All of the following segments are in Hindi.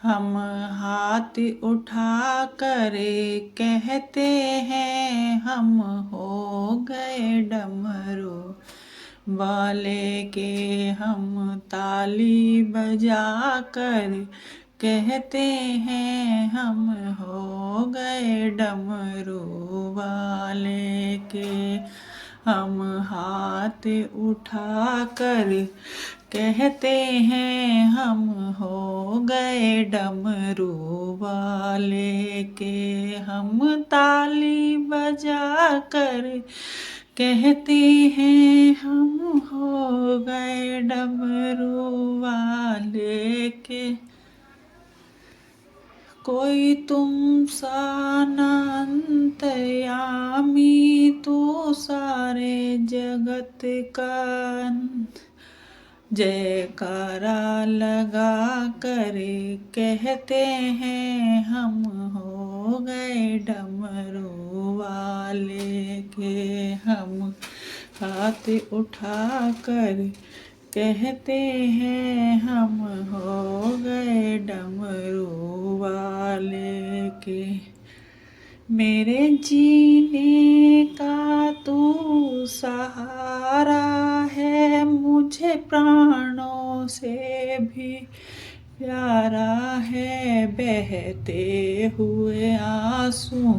हम हाथ उठा कर कहते हैं हम हो गए डमरू वाले के। हम ताली बजा कर कहते हैं हम हो गए डमरू वाले के। हम हाथ उठा कर कहते हैं हम हो गए डमरू वाले के। हम ताली बजा कर कहते हैं हम हो गए डमरू वाले के। कोई तुम सा न अंतर्यामी तू सारे जगत का जयकारा लगा कर कहते हैं हम हो गए डमरू वाले के। हम हाथ उठा कर कहते हैं हम हो गए डमरू वाले के। मेरे जीने का तू सहारा है, मुझे प्राणों से भी प्यारा है। बहते हुए आंसू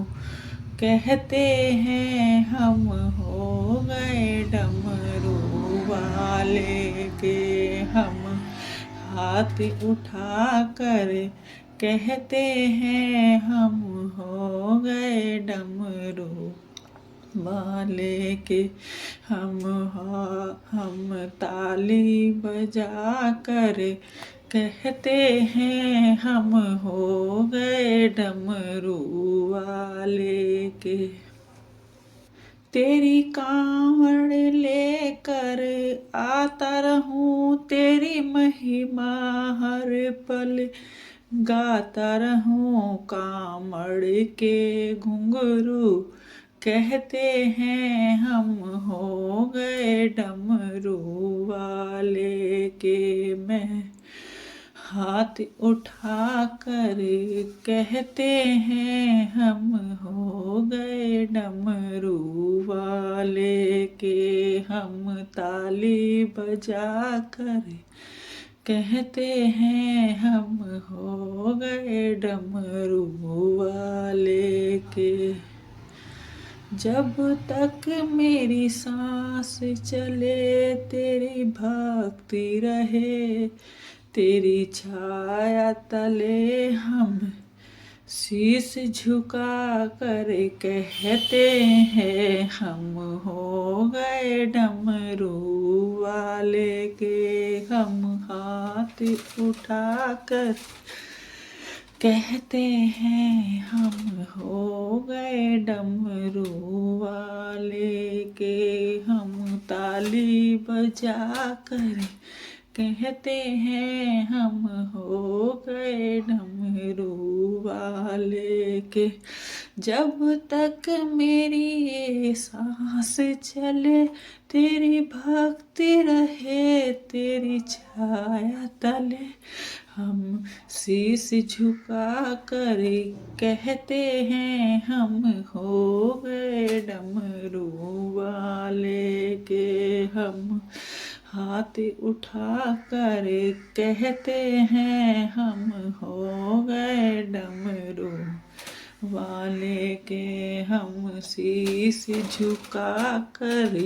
कहते हैं हम हो गए डमरू वाले के। हम हाथ उठा कर कहते हैं हम हो गए डमरू वाले के। हम ताली बजा कर कहते हैं हम हो गए डमरू वाले के। तेरी कांवड़ लेकर आता रहूं, तेरी महिमा हर पल गाता रहूं। कांवड़ के घुंघरू कहते हैं हम हो गए डमरू वाले के। मैं हाथ उठा कर कहते हैं हम हो गए डमरू वाले के। हम ताली बजा कर कहते हैं हम हो गए डमरू वाले के। जब तक मेरी सांस चले तेरी भक्ति रहे, तेरी छाया तले हम शीश झुका कर कहते हैं हम हो गए डमरू वाले के। हम हाथ उठा कर कहते हैं हम हो गए डमरू वाले के। हम ताली बजा कर कहते हैं हम हो गए डमरू वाले के। जब तक मेरी ये सांस चले तेरी भक्ति रहे, तेरी छाया तले हम शीश झुका कर कहते हैं हम हो गए डमरू वाले के। हम हाथ उठा कर कहते हैं हम हो गए डमरू वाले के। हम शीश झुका कर